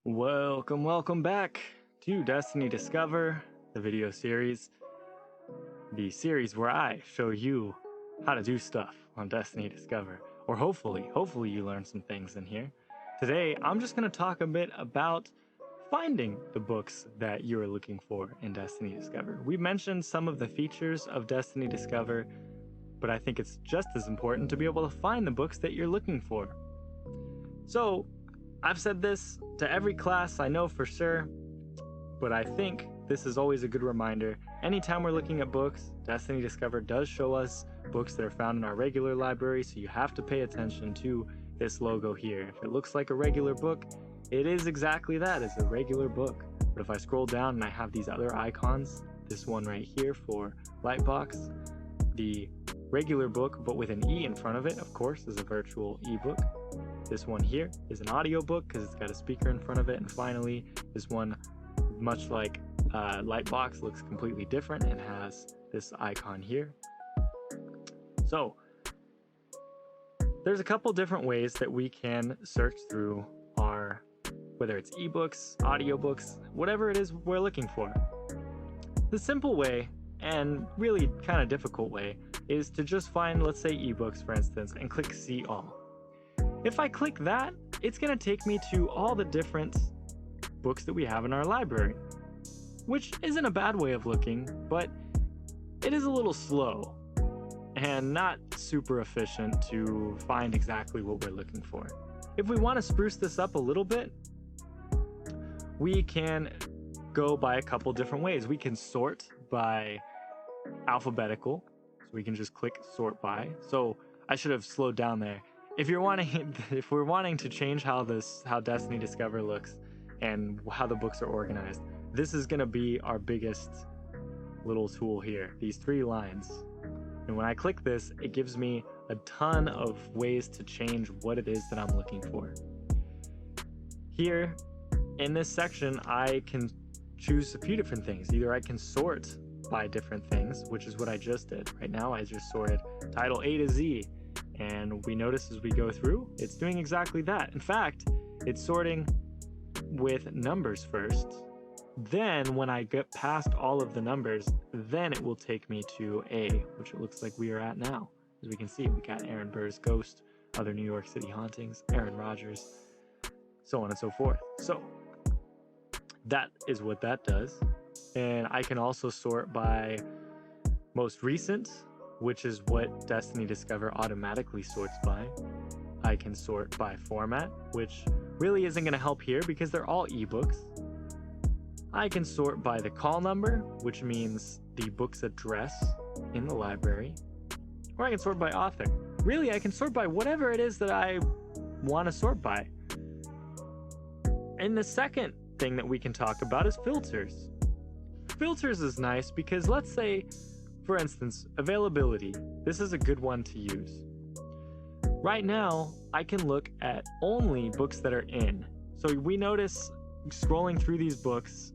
Welcome back to Destiny Discover, the video series. The series where I show you how to do stuff on Destiny Discover. Or hopefully you learn some things in here. Today, I'm just going to talk a bit about finding the books that you're looking for in Destiny Discover. We mentioned some of the features of Destiny Discover, but I think it's just as important to be able to find the books that you're looking for. So, I've said this to every class, I know for sure, but I think this is always a good reminder. Anytime we're looking at books, Destiny Discover does show us books that are found in our regular library, so you have to pay attention to this logo here. If it looks like a regular book, it is exactly that, it's a regular book. But if I scroll down and I have these other icons, this one right here for Lightbox, the regular book, but with an E in front of it, of course, is a virtual ebook. This one here is an audiobook because it's got a speaker in front of it. And finally, this one, much like Lightbox, looks completely different and has this icon here. So, there's a couple different ways that we can search through our, whether it's ebooks, audiobooks, whatever it is we're looking for. The simple way, and really kind of difficult way, is to just find, let's say, ebooks, for instance, and click See All. If I click that, it's going to take me to all the different books that we have in our library, which isn't a bad way of looking, but it is a little slow and not super efficient to find exactly what we're looking for. If we want to spruce this up a little bit, we can go by a couple different ways. We can sort by alphabetical, so we can just click sort by. So I should have slowed down there. If we're wanting to change how Destiny Discover looks and how the books are organized, this is going to be our biggest little tool here, these 3 lines. And when I click this, it gives me a ton of ways to change what it is that I'm looking for. Here, in this section, I can choose a few different things. Either I can sort by different things, which is what I just did. Right now, I just sorted title A to Z. And we notice as we go through, it's doing exactly that. In fact, it's sorting with numbers first. Then when I get past all of the numbers, then it will take me to A, which it looks like we are at now. As we can see, we got Aaron Burr's Ghost, other New York City hauntings, Aaron Rodgers, so on and so forth. So that is what that does. And I can also sort by most recent, which is what Destiny Discover automatically sorts by. I can sort by format, which really isn't going to help here because they're all ebooks. I can sort by the call number, which means the book's address in the library. Or I can sort by author. Really, I can sort by whatever it is that I want to sort by. And the second thing that we can talk about is filters. Filters is nice because let's say, for instance, availability. This is a good one to use. Right now, I can look at only books that are in. So we notice, scrolling through these books,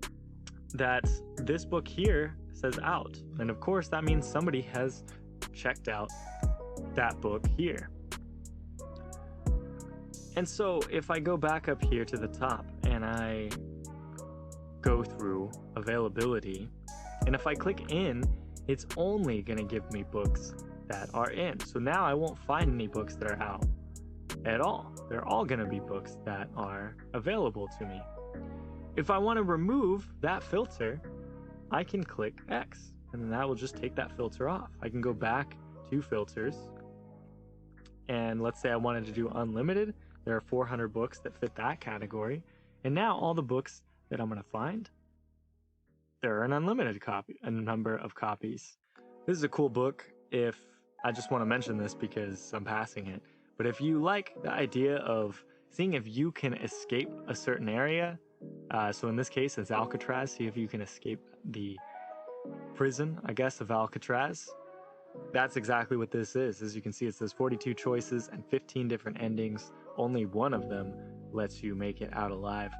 that this book here says out. And of course, that means somebody has checked out that book here. And so if I go back up here to the top and I go through availability, and if I click in, it's only going to give me books that are in. So now I won't find any books that are out at all. They're all going to be books that are available to me. If I want to remove that filter, I can click X, and then that will just take that filter off. I can go back to filters, and let's say I wanted to do unlimited. There are 400 books that fit that category, and now all the books that I'm going to find, there are an unlimited number of copies. This is a cool book. If I just want to mention this because I'm passing it, but if you like the idea of seeing if you can escape a certain area, so in this case it's Alcatraz, see if you can escape the prison, I guess, of Alcatraz. That's exactly what this is. As you can see, it says 42 choices and 15 different endings. Only one of them lets you make it out alive.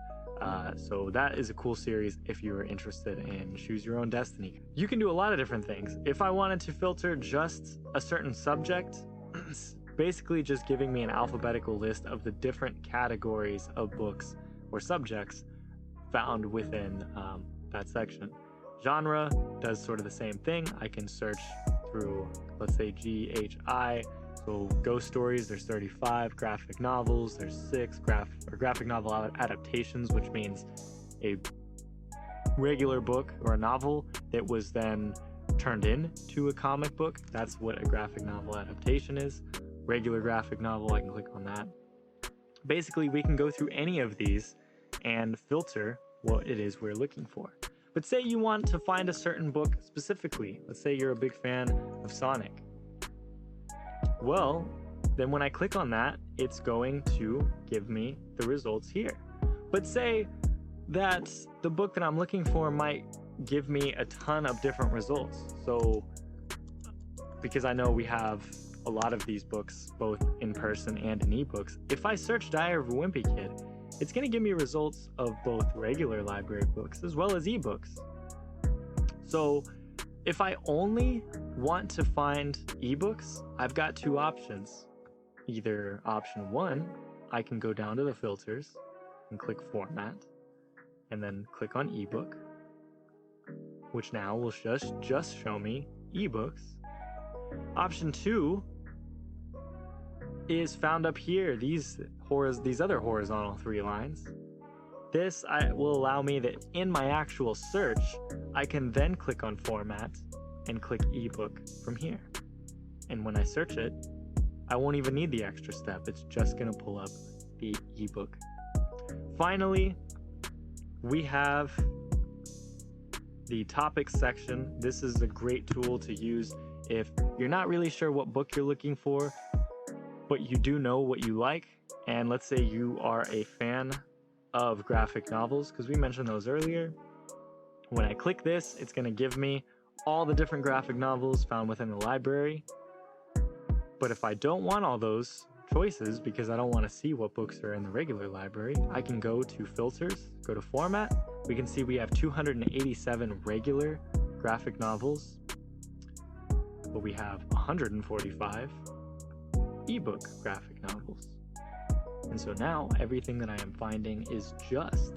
So that is a cool series if you're interested in Choose Your Own Destiny. You can do a lot of different things. If I wanted to filter just a certain subject, it's basically just giving me an alphabetical list of the different categories of books or subjects found within that section. Genre does sort of the same thing. I can search through, let's say, GHI. So ghost stories, there's 35. Graphic novels, there's 6. Graphic novel adaptations, which means a regular book or a novel that was then turned into a comic book. That's what a graphic novel adaptation is. Regular graphic novel, I can click on that. Basically, we can go through any of these and filter what it is we're looking for. But say you want to find a certain book specifically. Let's say you're a big fan of Sonic. Well, then when I click on that, it's going to give me the results here. But say that the book that I'm looking for might give me a ton of different results. So, because I know we have a lot of these books, both in person and in ebooks, if I search Diary of a Wimpy Kid, it's going to give me results of both regular library books as well as ebooks. So if I only want to find ebooks, I've got two options. Either option 1, I can go down to the filters and click format and then click on ebook, which now will just show me ebooks. Option 2 is found up here, these other horizontal 3 lines. This will allow me that in my actual search, I can then click on format and click ebook from here. And when I search it, I won't even need the extra step. It's just going to pull up the ebook. Finally, we have the topics section. This is a great tool to use if you're not really sure what book you're looking for, but you do know what you like. And let's say you are a fan of graphic novels, because we mentioned those earlier. When I click this, it's going to give me all the different graphic novels found within the library. But if I don't want all those choices, because I don't want to see what books are in the regular library, I can go to filters, go to format. We can see we have 287 regular graphic novels, but we have 145 ebook graphic novels. And so now everything that I am finding is just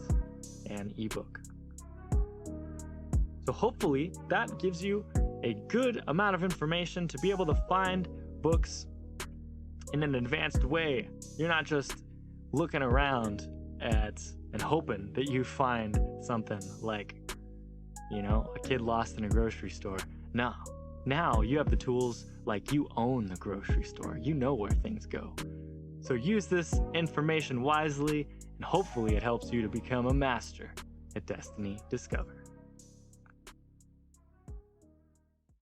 an ebook. So hopefully that gives you a good amount of information to be able to find books in an advanced way. You're not just looking around and hoping that you find something like, a kid lost in a grocery store. No. Now you have the tools like you own the grocery store. You know where things go. So use this information wisely, and hopefully it helps you to become a master at Destiny Discover.